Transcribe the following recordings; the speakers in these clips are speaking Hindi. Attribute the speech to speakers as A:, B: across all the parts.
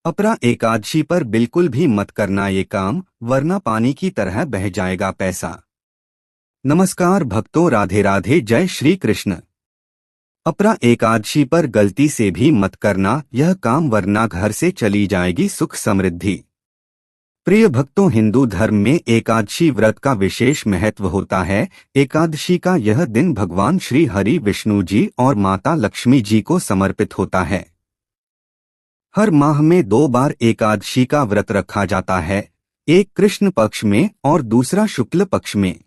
A: अपरा एकादशी पर बिल्कुल भी मत करना ये काम, वरना पानी की तरह बह जाएगा पैसा। नमस्कार भक्तों, राधे राधे, जय श्री कृष्ण। अपरा एकादशी पर गलती से भी मत करना यह काम, वरना घर से चली जाएगी सुख समृद्धि। प्रिय भक्तों, हिंदू धर्म में एकादशी व्रत का विशेष महत्व होता है। एकादशी का यह दिन भगवान श्री हरि विष्णु जी और माता लक्ष्मी जी को समर्पित होता है। हर माह में 2 बार एकादशी का व्रत रखा जाता है, एक कृष्ण पक्ष में और दूसरा शुक्ल पक्ष में।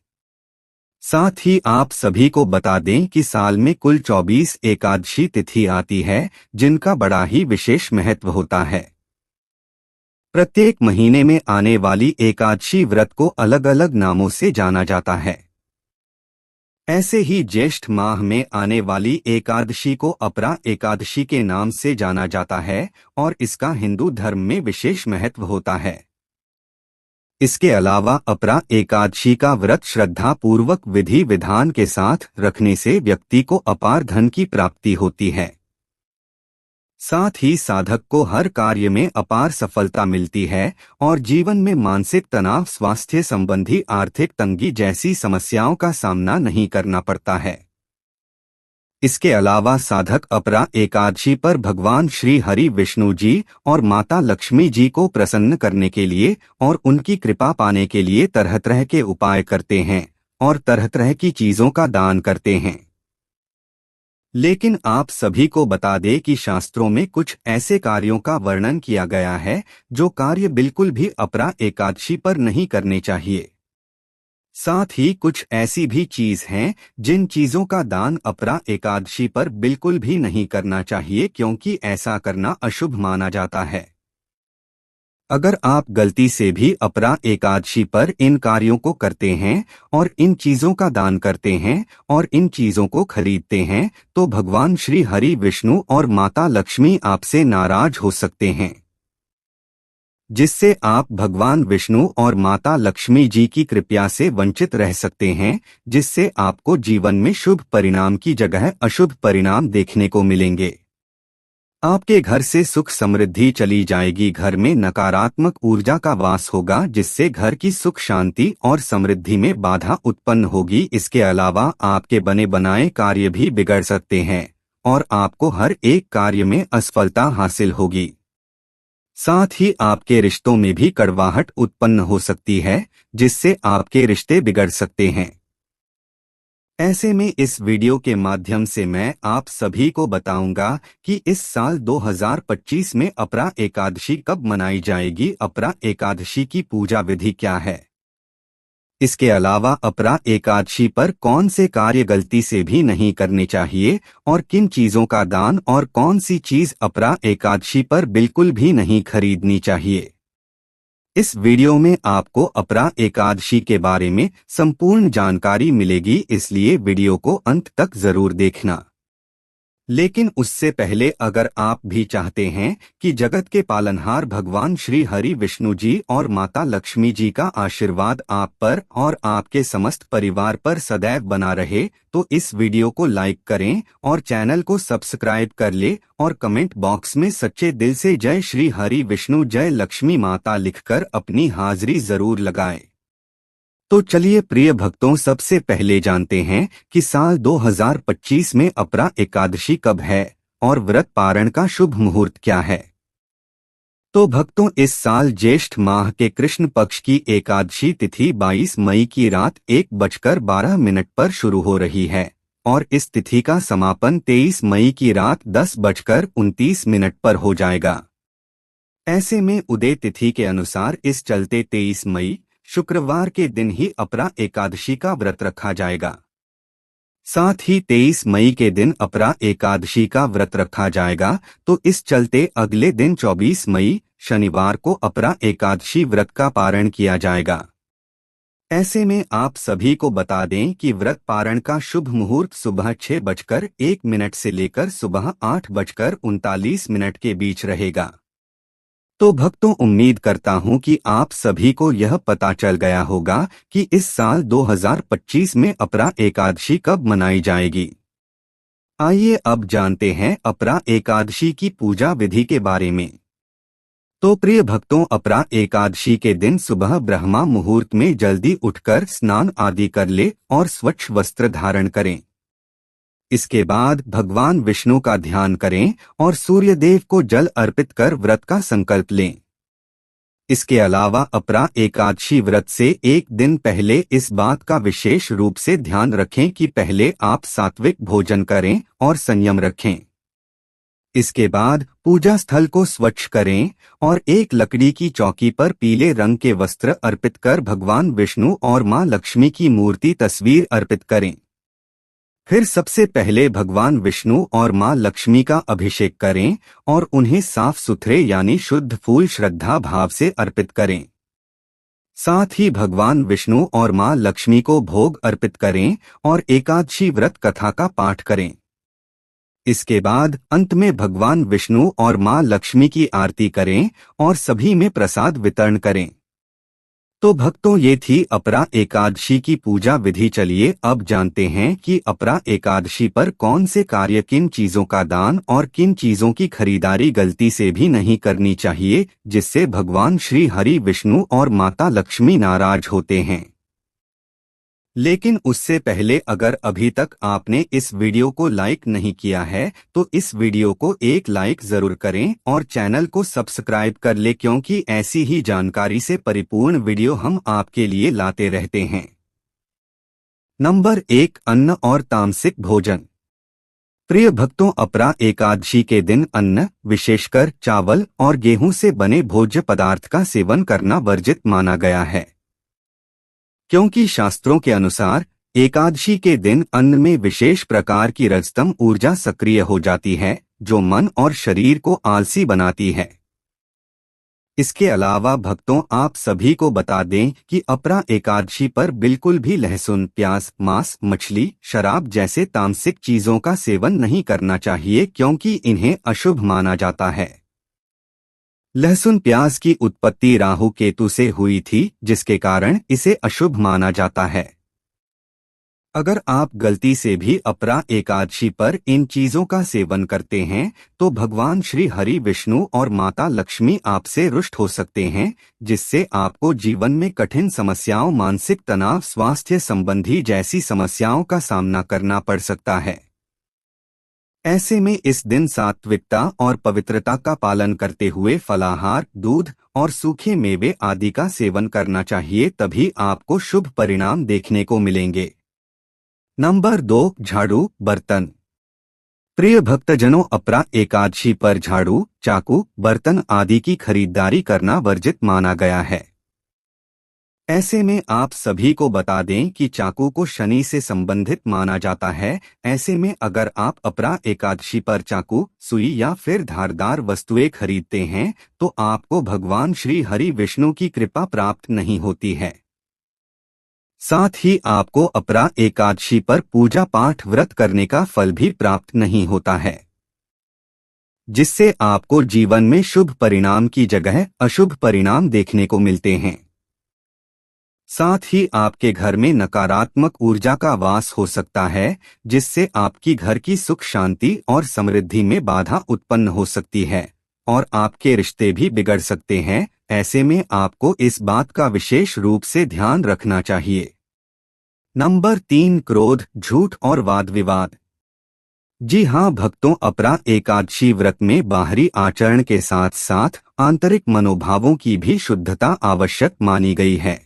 A: साथ ही आप सभी को बता दें कि साल में कुल 24 एकादशी तिथि आती है, जिनका बड़ा ही विशेष महत्व होता है। प्रत्येक महीने में आने वाली एकादशी व्रत को अलग अलग नामों से जाना जाता है। ऐसे ही ज्येष्ठ माह में आने वाली एकादशी को अपरा एकादशी के नाम से जाना जाता है और इसका हिंदू धर्म में विशेष महत्व होता है। इसके अलावा अपरा एकादशी का व्रत श्रद्धा पूर्वक विधि विधान के साथ रखने से व्यक्ति को अपार धन की प्राप्ति होती है। साथ ही साधक को हर कार्य में अपार सफलता मिलती है और जीवन में मानसिक तनाव, स्वास्थ्य संबंधी आर्थिक तंगी जैसी समस्याओं का सामना नहीं करना पड़ता है। इसके अलावा साधक अपरा एकादशी पर भगवान श्री हरि विष्णु जी और माता लक्ष्मी जी को प्रसन्न करने के लिए और उनकी कृपा पाने के लिए तरह तरह के उपाय करते हैं और तरह तरह की चीजों का दान करते हैं। लेकिन आप सभी को बता दें कि शास्त्रों में कुछ ऐसे कार्यों का वर्णन किया गया है जो कार्य बिल्कुल भी अपरा एकादशी पर नहीं करने चाहिए। साथ ही कुछ ऐसी भी चीज हैं जिन चीजों का दान अपरा एकादशी पर बिल्कुल भी नहीं करना चाहिए, क्योंकि ऐसा करना अशुभ माना जाता है। अगर आप गलती से भी अपरा एकादशी पर इन कार्यों को करते हैं और इन चीजों का दान करते हैं और इन चीजों को खरीदते हैं, तो भगवान श्री हरि विष्णु और माता लक्ष्मी आपसे नाराज हो सकते हैं, जिससे आप भगवान विष्णु और माता लक्ष्मी जी की कृपा से वंचित रह सकते हैं, जिससे आपको जीवन में शुभ परिणाम की जगह अशुभ परिणाम देखने को मिलेंगे। आपके घर से सुख समृद्धि चली जाएगी, घर में नकारात्मक ऊर्जा का वास होगा, जिससे घर की सुख शांति और समृद्धि में बाधा उत्पन्न होगी। इसके अलावा आपके बने बनाए कार्य भी बिगड़ सकते हैं और आपको हर एक कार्य में असफलता हासिल होगी। साथ ही आपके रिश्तों में भी कड़वाहट उत्पन्न हो सकती है, जिससे आपके रिश्ते बिगड़ सकते हैं। ऐसे में इस वीडियो के माध्यम से मैं आप सभी को बताऊंगा कि इस साल 2025 में अपरा एकादशी कब मनाई जाएगी, अपरा एकादशी की पूजा विधि क्या है। इसके अलावा अपरा एकादशी पर कौन से कार्य गलती से भी नहीं करने चाहिए और किन चीजों का दान और कौन सी चीज अपरा एकादशी पर बिल्कुल भी नहीं खरीदनी चाहिए। इस वीडियो में आपको अपरा एकादशी के बारे में संपूर्ण जानकारी मिलेगी, इसलिए वीडियो को अंत तक जरूर देखना। लेकिन उससे पहले अगर आप भी चाहते हैं कि जगत के पालनहार भगवान श्री हरि विष्णु जी और माता लक्ष्मी जी का आशीर्वाद आप पर और आपके समस्त परिवार पर सदैव बना रहे, तो इस वीडियो को लाइक करें और चैनल को सब्सक्राइब कर ले और कमेंट बॉक्स में सच्चे दिल से जय श्री हरि विष्णु जय लक्ष्मी माता लिखकर अपनी हाजिरी जरूर लगाएं। तो चलिए प्रिय भक्तों, सबसे पहले जानते हैं कि साल 2025 में अपरा एकादशी कब है और व्रत पारण का शुभ मुहूर्त क्या है। तो भक्तों, इस साल ज्येष्ठ माह के कृष्ण पक्ष की एकादशी तिथि 22 मई की रात 1:12 पर शुरू हो रही है और इस तिथि का समापन 23 मई की रात 10:29 पर हो जाएगा। ऐसे में उदय तिथि के अनुसार इस चलते 23 मई शुक्रवार के दिन ही अपरा एकादशी का व्रत रखा जाएगा। साथ ही 23 मई के दिन अपरा एकादशी का व्रत रखा जाएगा, तो इस चलते अगले दिन 24 मई शनिवार को अपरा एकादशी व्रत का पारण किया जाएगा। ऐसे में आप सभी को बता दें कि व्रत पारण का शुभ मुहूर्त सुबह 6:01 से लेकर सुबह 8:39 के बीच रहेगा। तो भक्तों, उम्मीद करता हूं कि आप सभी को यह पता चल गया होगा कि इस साल 2025 में अपरा एकादशी कब मनाई जाएगी। आइए अब जानते हैं अपरा एकादशी की पूजा विधि के बारे में। तो प्रिय भक्तों, अपरा एकादशी के दिन सुबह ब्रह्मा मुहूर्त में जल्दी उठकर स्नान आदि कर ले और स्वच्छ वस्त्र धारण करें। इसके बाद भगवान विष्णु का ध्यान करें और सूर्यदेव को जल अर्पित कर व्रत का संकल्प लें। इसके अलावा अपरा एकादशी व्रत से एक दिन पहले इस बात का विशेष रूप से ध्यान रखें कि पहले आप सात्विक भोजन करें और संयम रखें। इसके बाद पूजा स्थल को स्वच्छ करें और एक लकड़ी की चौकी पर पीले रंग के वस्त्र अर्पित कर भगवान विष्णु और मां लक्ष्मी की मूर्ति तस्वीर अर्पित करें। फिर सबसे पहले भगवान विष्णु और मां लक्ष्मी का अभिषेक करें और उन्हें साफ सुथरे यानी शुद्ध फूल श्रद्धा भाव से अर्पित करें। साथ ही भगवान विष्णु और मां लक्ष्मी को भोग अर्पित करें और एकादशी व्रत कथा का पाठ करें। इसके बाद अंत में भगवान विष्णु और मां लक्ष्मी की आरती करें और सभी में प्रसाद वितरण करें। तो भक्तों, ये थी अपरा एकादशी की पूजा विधि। चलिए अब जानते हैं कि अपरा एकादशी पर कौन से कार्य, किन चीजों का दान और किन चीजों की खरीदारी गलती से भी नहीं करनी चाहिए, जिससे भगवान श्री हरि विष्णु और माता लक्ष्मी नाराज होते हैं। लेकिन उससे पहले अगर अभी तक आपने इस वीडियो को लाइक नहीं किया है तो इस वीडियो को एक लाइक जरूर करें और चैनल को सब्सक्राइब कर ले, क्योंकि ऐसी ही जानकारी से परिपूर्ण वीडियो हम आपके लिए लाते रहते हैं। नंबर 1, अन्न और तामसिक भोजन। प्रिय भक्तों, अपरा एकादशी के दिन अन्न, विशेषकर चावल और गेहूं से बने भोज्य पदार्थ का सेवन करना वर्जित माना गया है, क्योंकि शास्त्रों के अनुसार एकादशी के दिन अन्न में विशेष प्रकार की रजतम ऊर्जा सक्रिय हो जाती है, जो मन और शरीर को आलसी बनाती है। इसके अलावा भक्तों, आप सभी को बता दें कि अपरा एकादशी पर बिल्कुल भी लहसुन, प्याज, मांस, मछली, शराब जैसे तामसिक चीजों का सेवन नहीं करना चाहिए, क्योंकि इन्हें अशुभ माना जाता है। लहसुन प्याज की उत्पत्ति राहु केतु से हुई थी, जिसके कारण इसे अशुभ माना जाता है। अगर आप गलती से भी अपरा एकादशी पर इन चीजों का सेवन करते हैं तो भगवान श्री हरि विष्णु और माता लक्ष्मी आपसे रुष्ट हो सकते हैं, जिससे आपको जीवन में कठिन समस्याओं, मानसिक तनाव, स्वास्थ्य संबंधी जैसी समस्याओं का सामना करना पड़ सकता है। ऐसे में इस दिन सात्विकता और पवित्रता का पालन करते हुए फलाहार, दूध और सूखे मेवे आदि का सेवन करना चाहिए, तभी आपको शुभ परिणाम देखने को मिलेंगे। नंबर 2, झाड़ू, बर्तन। प्रिय भक्तजनों, अपरा एकादशी पर झाड़ू, चाकू, बर्तन आदि की खरीदारी करना वर्जित माना गया है। ऐसे में आप सभी को बता दें कि चाकू को शनि से संबंधित माना जाता है। ऐसे में अगर आप अपरा एकादशी पर चाकू, सुई या फिर धारदार वस्तुएं खरीदते हैं तो आपको भगवान श्री हरि विष्णु की कृपा प्राप्त नहीं होती है। साथ ही आपको अपरा एकादशी पर पूजा पाठ, व्रत करने का फल भी प्राप्त नहीं होता है, जिससे आपको जीवन में शुभ परिणाम की जगह अशुभ परिणाम देखने को मिलते हैं। साथ ही आपके घर में नकारात्मक ऊर्जा का वास हो सकता है, जिससे आपकी घर की सुख, शांति और समृद्धि में बाधा उत्पन्न हो सकती है और आपके रिश्ते भी बिगड़ सकते हैं। ऐसे में आपको इस बात का विशेष रूप से ध्यान रखना चाहिए। नंबर 3, क्रोध, झूठ और वाद विवाद। जी हाँ भक्तों, अपरा एकादशी व्रत में बाहरी आचरण के साथ साथ आंतरिक मनोभावों की भी शुद्धता आवश्यक मानी गई है।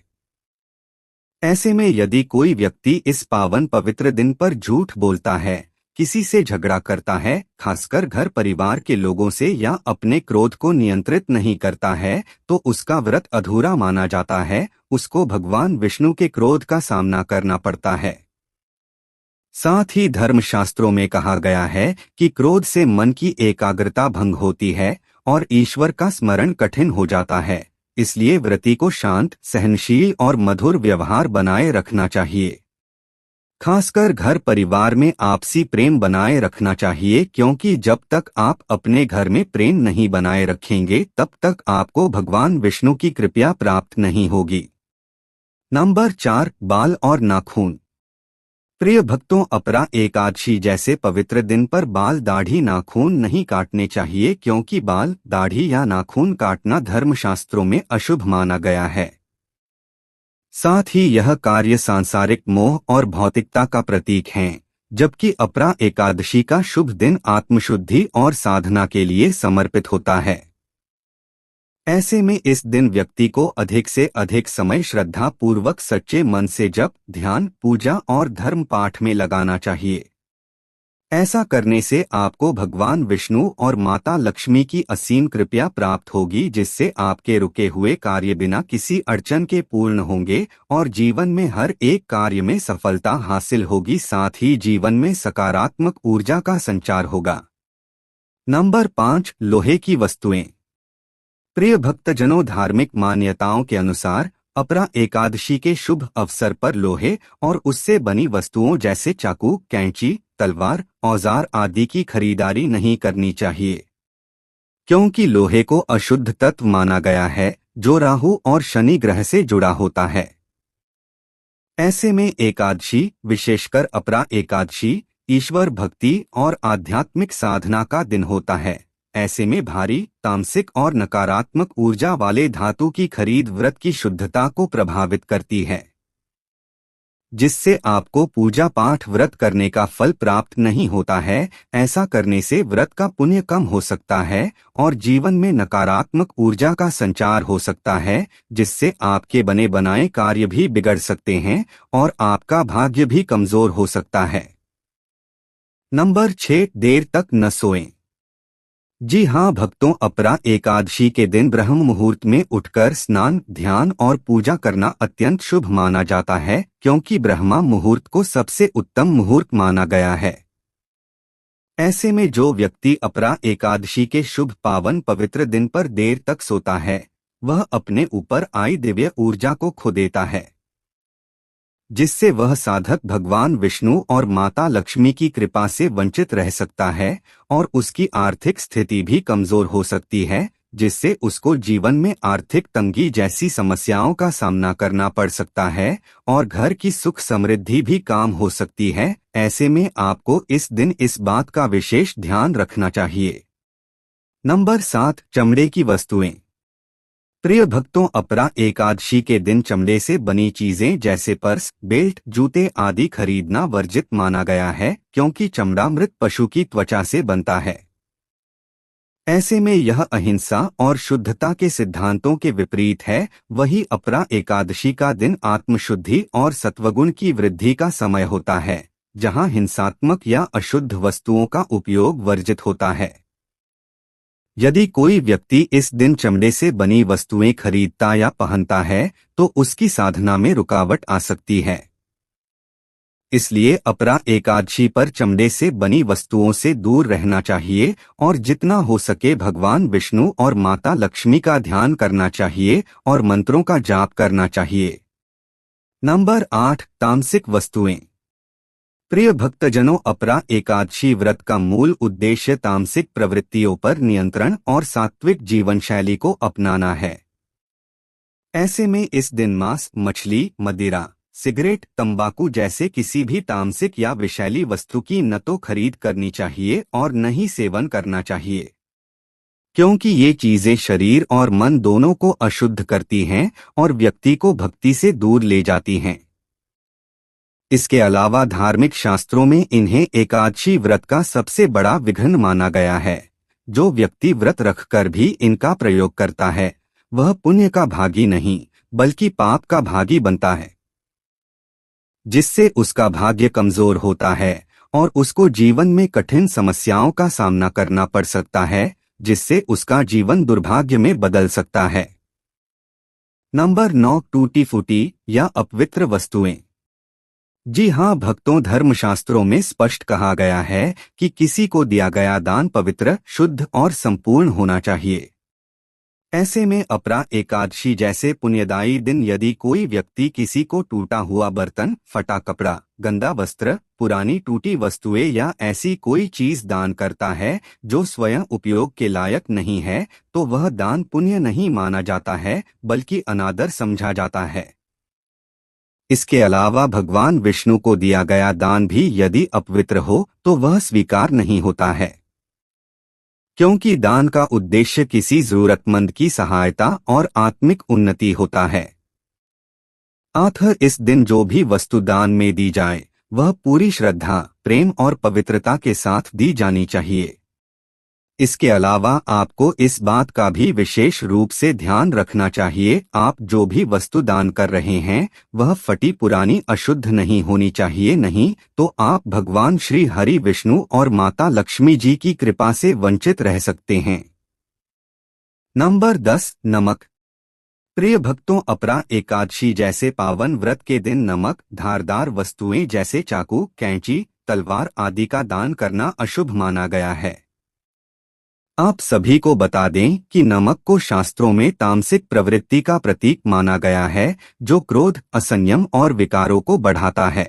A: ऐसे में यदि कोई व्यक्ति इस पावन पवित्र दिन पर झूठ बोलता है, किसी से झगड़ा करता है, खासकर घर परिवार के लोगों से, या अपने क्रोध को नियंत्रित नहीं करता है, तो उसका व्रत अधूरा माना जाता है। उसको भगवान विष्णु के क्रोध का सामना करना पड़ता है। साथ ही धर्मशास्त्रों में कहा गया है कि क्रोध से मन की एकाग्रता भंग होती है और ईश्वर का स्मरण कठिन हो जाता है। इसलिए व्रती को शांत, सहनशील और मधुर व्यवहार बनाए रखना चाहिए। खासकर घर परिवार में आपसी प्रेम बनाए रखना चाहिए, क्योंकि जब तक आप अपने घर में प्रेम नहीं बनाए रखेंगे तब तक आपको भगवान विष्णु की कृपा प्राप्त नहीं होगी। नंबर 4, बाल और नाखून। प्रिय भक्तों, अपरा एकादशी जैसे पवित्र दिन पर बाल दाढ़ी नाखून नहीं काटने चाहिए, क्योंकि बाल दाढ़ी या नाखून काटना धर्मशास्त्रों में अशुभ माना गया है। साथ ही यह कार्य सांसारिक मोह और भौतिकता का प्रतीक है, जबकि अपरा एकादशी का शुभ दिन आत्मशुद्धि और साधना के लिए समर्पित होता है। ऐसे में इस दिन व्यक्ति को अधिक से अधिक समय श्रद्धा पूर्वक सच्चे मन से जप, ध्यान, पूजा और धर्म पाठ में लगाना चाहिए। ऐसा करने से आपको भगवान विष्णु और माता लक्ष्मी की असीम कृपा प्राप्त होगी, जिससे आपके रुके हुए कार्य बिना किसी अड़चन के पूर्ण होंगे और जीवन में हर एक कार्य में सफलता हासिल होगी। साथ ही जीवन में सकारात्मक ऊर्जा का संचार होगा। नंबर 5, लोहे की वस्तुएं। प्रिय भक्तजनों, धार्मिक मान्यताओं के अनुसार अपरा एकादशी के शुभ अवसर पर लोहे और उससे बनी वस्तुओं जैसे चाकू, कैंची, तलवार, औजार आदि की खरीदारी नहीं करनी चाहिए, क्योंकि लोहे को अशुद्ध तत्व माना गया है, जो राहु और शनि ग्रह से जुड़ा होता है। ऐसे में एकादशी, विशेषकर अपरा एकादशी, ईश्वर भक्ति और आध्यात्मिक साधना का दिन होता है। ऐसे में भारी, तामसिक और नकारात्मक ऊर्जा वाले धातु की खरीद व्रत की शुद्धता को प्रभावित करती है, जिससे आपको पूजा पाठ व्रत करने का फल प्राप्त नहीं होता है। ऐसा करने से व्रत का पुण्य कम हो सकता है और जीवन में नकारात्मक ऊर्जा का संचार हो सकता है, जिससे आपके बने बनाए कार्य भी बिगड़ सकते हैं और आपका भाग्य भी कमजोर हो सकता है। नंबर 6, देर तक न सोएं। जी हाँ भक्तों, अपरा एकादशी के दिन ब्रह्म मुहूर्त में उठकर स्नान, ध्यान और पूजा करना अत्यंत शुभ माना जाता है, क्योंकि ब्रह्मा मुहूर्त को सबसे उत्तम मुहूर्त माना गया है। ऐसे में जो व्यक्ति अपरा एकादशी के शुभ पावन पवित्र दिन पर देर तक सोता है, वह अपने ऊपर आई दिव्य ऊर्जा को खो देता है, जिससे वह साधक भगवान विष्णु और माता लक्ष्मी की कृपा से वंचित रह सकता है और उसकी आर्थिक स्थिति भी कमजोर हो सकती है, जिससे उसको जीवन में आर्थिक तंगी जैसी समस्याओं का सामना करना पड़ सकता है और घर की सुख समृद्धि भी कम हो सकती है। ऐसे में आपको इस दिन इस बात का विशेष ध्यान रखना चाहिए। नंबर 7, चमड़े की वस्तुएं। प्रिय भक्तों, अपरा एकादशी के दिन चमड़े से बनी चीजें जैसे पर्स, बेल्ट, जूते आदि खरीदना वर्जित माना गया है, क्योंकि चमड़ा मृत पशु की त्वचा से बनता है। ऐसे में यह अहिंसा और शुद्धता के सिद्धांतों के विपरीत है। वही अपरा एकादशी का दिन आत्मशुद्धि और सत्वगुण की वृद्धि का समय होता है, जहां हिंसात्मक या अशुद्ध वस्तुओं का उपयोग वर्जित होता है। यदि कोई व्यक्ति इस दिन चमड़े से बनी वस्तुएं खरीदता या पहनता है, तो उसकी साधना में रुकावट आ सकती है। इसलिए अपरा एकादशी पर चमड़े से बनी वस्तुओं से दूर रहना चाहिए और जितना हो सके भगवान विष्णु और माता लक्ष्मी का ध्यान करना चाहिए और मंत्रों का जाप करना चाहिए। नंबर 8, तामसिक वस्तुएं। प्रिय भक्तजनों, अपरा एकादशी व्रत का मूल उद्देश्य तामसिक प्रवृत्तियों पर नियंत्रण और सात्विक जीवन शैली को अपनाना है। ऐसे में इस दिन मांस, मछली, मदिरा, सिगरेट, तंबाकू जैसे किसी भी तामसिक या विषैली वस्तु की न तो खरीद करनी चाहिए और न ही सेवन करना चाहिए, क्योंकि ये चीजें शरीर और मन दोनों को अशुद्ध करती हैं और व्यक्ति को भक्ति से दूर ले जाती हैं। इसके अलावा धार्मिक शास्त्रों में इन्हें एकादशी व्रत का सबसे बड़ा विघ्न माना गया है। जो व्यक्ति व्रत रखकर भी इनका प्रयोग करता है, वह पुण्य का भागी नहीं बल्कि पाप का भागी बनता है, जिससे उसका भाग्य कमजोर होता है और उसको जीवन में कठिन समस्याओं का सामना करना पड़ सकता है, जिससे उसका जीवन दुर्भाग्य में बदल सकता है। नंबर 9, टूटी फूटी या अपवित्र वस्तुएं। जी हाँ भक्तों, धर्मशास्त्रों में स्पष्ट कहा गया है कि किसी को दिया गया दान पवित्र, शुद्ध और संपूर्ण होना चाहिए। ऐसे में अपरा एकादशी जैसे पुण्यदायी दिन यदि कोई व्यक्ति किसी को टूटा हुआ बर्तन, फटा कपड़ा, गंदा वस्त्र, पुरानी टूटी वस्तुएं या ऐसी कोई चीज दान करता है जो स्वयं उपयोग के लायक नहीं है, तो वह दान पुण्य नहीं माना जाता है बल्कि अनादर समझा जाता है। इसके अलावा भगवान विष्णु को दिया गया दान भी यदि अपवित्र हो तो वह स्वीकार नहीं होता है, क्योंकि दान का उद्देश्य किसी जरूरतमंद की सहायता और आत्मिक उन्नति होता है। अतः इस दिन जो भी वस्तु दान में दी जाए वह पूरी श्रद्धा, प्रेम और पवित्रता के साथ दी जानी चाहिए। इसके अलावा आपको इस बात का भी विशेष रूप से ध्यान रखना चाहिए, आप जो भी वस्तु दान कर रहे हैं वह फटी पुरानी अशुद्ध नहीं होनी चाहिए, नहीं तो आप भगवान श्री हरि विष्णु और माता लक्ष्मी जी की कृपा से वंचित रह सकते हैं। नंबर 10, नमक। प्रिय भक्तों, अपरा एकादशी जैसे पावन व्रत के दिन नमक, धारदार वस्तुएं जैसे चाकू, कैंची, तलवार आदि का दान करना अशुभ माना गया है। आप सभी को बता दें कि नमक को शास्त्रों में तामसिक प्रवृत्ति का प्रतीक माना गया है, जो क्रोध, असंयम और विकारों को बढ़ाता है।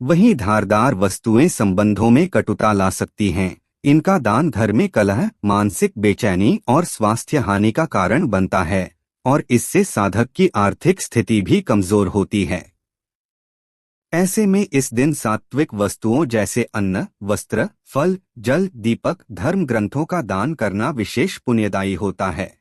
A: वहीं धारदार वस्तुएं संबंधों में कटुता ला सकती हैं। इनका दान घर में कलह, मानसिक बेचैनी और स्वास्थ्य हानि का कारण बनता है और इससे साधक की आर्थिक स्थिति भी कमजोर होती है। ऐसे में इस दिन सात्विक वस्तुओं जैसे अन्न, वस्त्र, फल, जल, दीपक, धर्म ग्रंथों का दान करना विशेष पुण्यदायी होता है।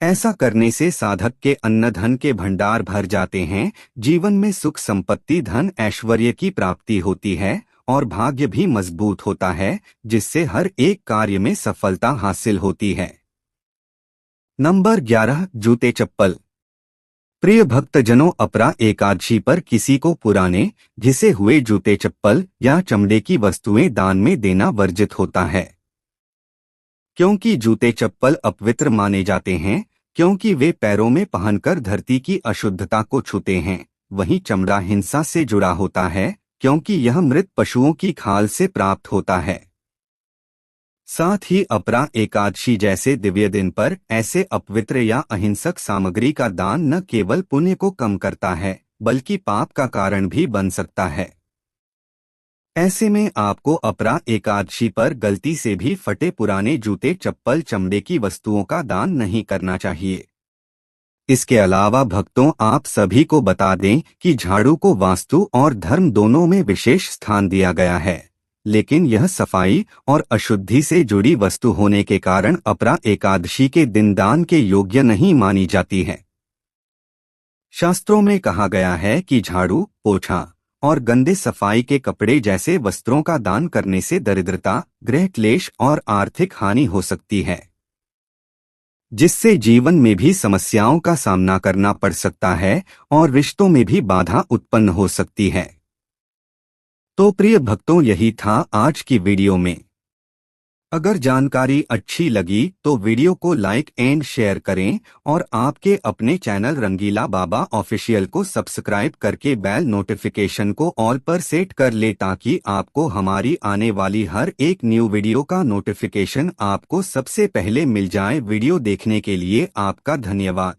A: ऐसा करने से साधक के अन्न धन के भंडार भर जाते हैं, जीवन में सुख संपत्ति, धन ऐश्वर्य की प्राप्ति होती है और भाग्य भी मजबूत होता है, जिससे हर एक कार्य में सफलता हासिल होती है। नंबर 11, जूते चप्पल। प्रिय भक्तजनों, अपरा एकादशी पर किसी को पुराने घिसे हुए जूते चप्पल या चमड़े की वस्तुएं दान में देना वर्जित होता है, क्योंकि जूते चप्पल अपवित्र माने जाते हैं, क्योंकि वे पैरों में पहनकर धरती की अशुद्धता को छूते हैं। वहीं चमड़ा हिंसा से जुड़ा होता है, क्योंकि यह मृत पशुओं की खाल से प्राप्त होता है। साथ ही अपरा एकादशी जैसे दिव्य दिन पर ऐसे अपवित्र या अहिंसक सामग्री का दान न केवल पुण्य को कम करता है बल्कि पाप का कारण भी बन सकता है। ऐसे में आपको अपरा एकादशी पर गलती से भी फटे पुराने जूते, चप्पल, चमड़े की वस्तुओं का दान नहीं करना चाहिए। इसके अलावा भक्तों, आप सभी को बता दें कि झाड़ू को वास्तु और धर्म दोनों में विशेष स्थान दिया गया है, लेकिन यह सफाई और अशुद्धि से जुड़ी वस्तु होने के कारण अपरा एकादशी के दिन दान के योग्य नहीं मानी जाती है। शास्त्रों में कहा गया है कि झाड़ू, पोछा और गंदे सफाई के कपड़े जैसे वस्त्रों का दान करने से दरिद्रता, गृह क्लेश और आर्थिक हानि हो सकती है, जिससे जीवन में भी समस्याओं का सामना करना पड़ सकता है और रिश्तों में भी बाधा उत्पन्न हो सकती है। तो प्रिय भक्तों, यही था आज की वीडियो में। अगर जानकारी अच्छी लगी तो वीडियो को लाइक एंड शेयर करें और आपके अपने चैनल रंगीला बाबा ऑफिशियल को सब्सक्राइब करके बेल नोटिफिकेशन को ऑल पर सेट कर ले, ताकि आपको हमारी आने वाली हर एक न्यू वीडियो का नोटिफिकेशन आपको सबसे पहले मिल जाए। वीडियो देखने के लिए आपका धन्यवाद।